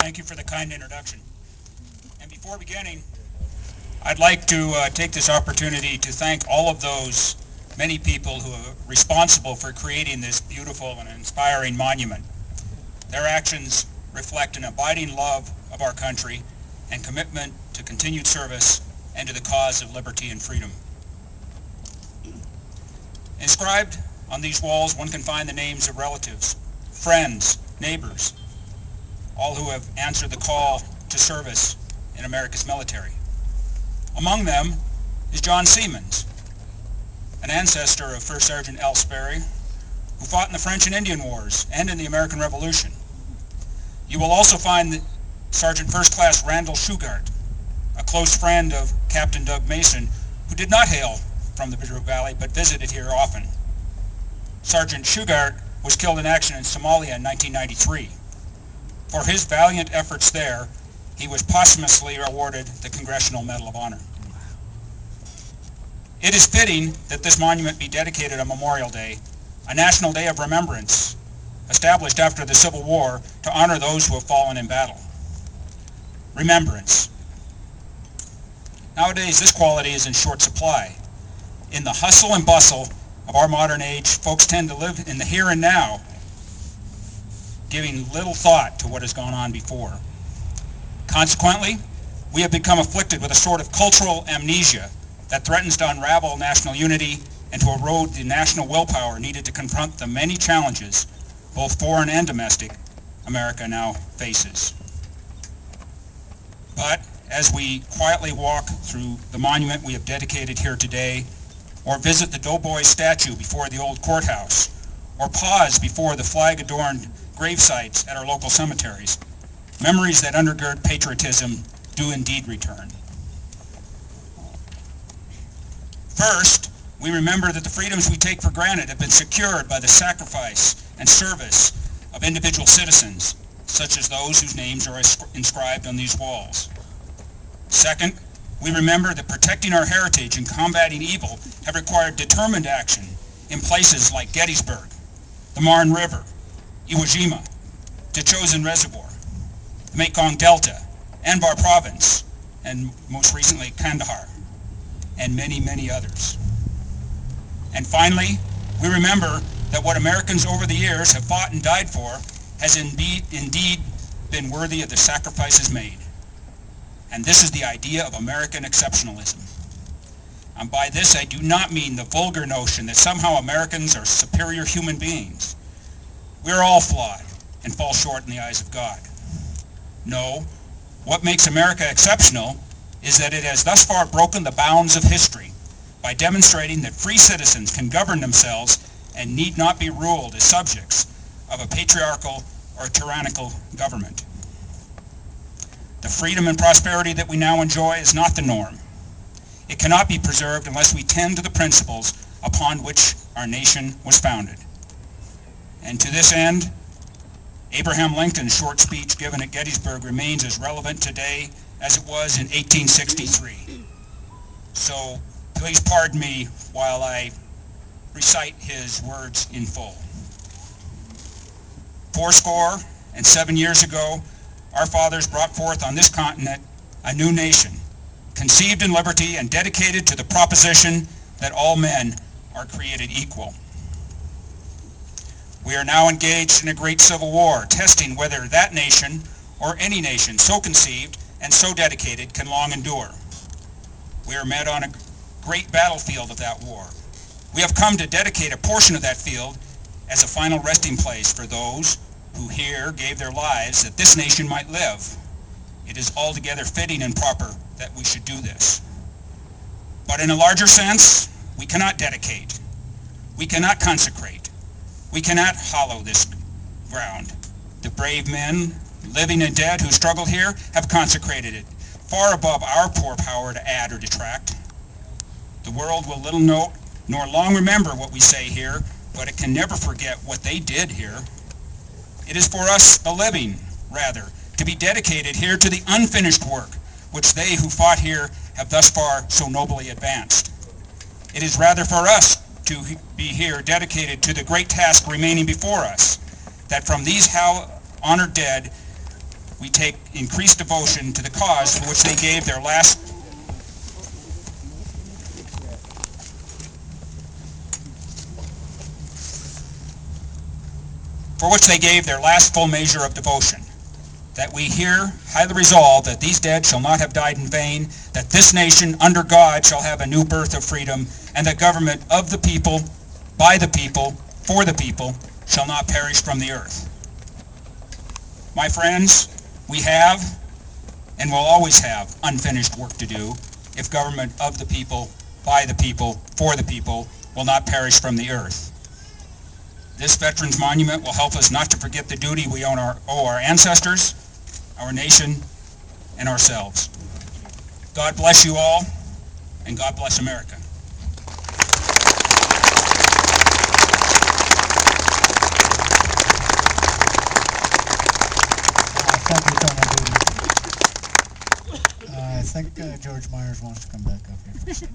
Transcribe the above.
Thank you for the kind introduction. And before beginning, I'd like to take this opportunity to thank all of those many people who are responsible for creating this beautiful and inspiring monument. Their actions reflect an abiding love of our country and commitment to continued service and to the cause of liberty and freedom. Inscribed on these walls, one can find the names of relatives, friends, neighbors, all who have answered the call to service in America's military. Among them is John Siemens, an ancestor of First Sergeant Al Sperry, who fought in the French and Indian Wars and in the American Revolution. You will also find Sergeant First Class Randall Shugart, a close friend of Captain Doug Mason, who did not hail from the Bitterroot Valley but visited here often. Sergeant Shugart was killed in action in Somalia in 1993. For his valiant efforts there, he was posthumously awarded the Congressional Medal of Honor. It is fitting that this monument be dedicated on Memorial Day, a national day of remembrance, established after the Civil War to honor those who have fallen in battle. Remembrance. Nowadays, this quality is in short supply. In the hustle and bustle of our modern age, folks tend to live in the here and now, giving little thought to what has gone on before. Consequently, we have become afflicted with a sort of cultural amnesia that threatens to unravel national unity and to erode the national willpower needed to confront the many challenges, both foreign and domestic, America now faces. But as we quietly walk through the monument we have dedicated here today, or visit the Doughboy statue before the old courthouse, or pause before the flag-adorned grave sites at our local cemeteries, memories that undergird patriotism do indeed return. First, we remember that the freedoms we take for granted have been secured by the sacrifice and service of individual citizens, such as those whose names are inscribed on these walls. Second, we remember that protecting our heritage and combating evil have required determined action in places like Gettysburg, the Marne River, Iwo Jima, Dechosin Reservoir, the Mekong Delta, Anbar Province, and most recently Kandahar, and many, many others. And finally, we remember that what Americans over the years have fought and died for has indeed been worthy of the sacrifices made. And this is the idea of American exceptionalism. And by this I do not mean the vulgar notion that somehow Americans are superior human beings. We are all flawed and fall short in the eyes of God. No, what makes America exceptional is that it has thus far broken the bounds of history by demonstrating that free citizens can govern themselves and need not be ruled as subjects of a patriarchal or tyrannical government. The freedom and prosperity that we now enjoy is not the norm. It cannot be preserved unless we tend to the principles upon which our nation was founded. And to this end, Abraham Lincoln's short speech given at Gettysburg remains as relevant today as it was in 1863. So please pardon me while I recite his words in full. 77 years ago, our fathers brought forth on this continent a new nation, conceived in liberty and dedicated to the proposition that all men are created equal. We are now engaged in a great civil war, testing whether that nation, or any nation so conceived and so dedicated, can long endure. We are met on a great battlefield of that war. We have come to dedicate a portion of that field as a final resting place for those who here gave their lives that this nation might live. It is altogether fitting and proper that we should do this. But in a larger sense, we cannot dedicate. We cannot consecrate. We cannot hallow this ground. The brave men, living and dead, who struggled here have consecrated it, far above our poor power to add or detract. The world will little note nor long remember what we say here, but it can never forget what they did here. It is for us, the living, rather, to be dedicated here to the unfinished work which they who fought here have thus far so nobly advanced. It is rather for us to be here dedicated to the great task remaining before us, that from these honored dead we take increased devotion to the cause for which they gave their last full measure of devotion. That we here highly resolve that these dead shall not have died in vain, that this nation under God shall have a new birth of freedom, and the government of the people, by the people, for the people, shall not perish from the earth. My friends, we have and will always have unfinished work to do if government of the people, by the people, for the people will not perish from the earth. This Veterans Monument will help us not to forget the duty we owe our ancestors, our nation, and ourselves. God bless you all, and God bless America. Thank you, Colonel Doody. I think George Myers wants to come back up here.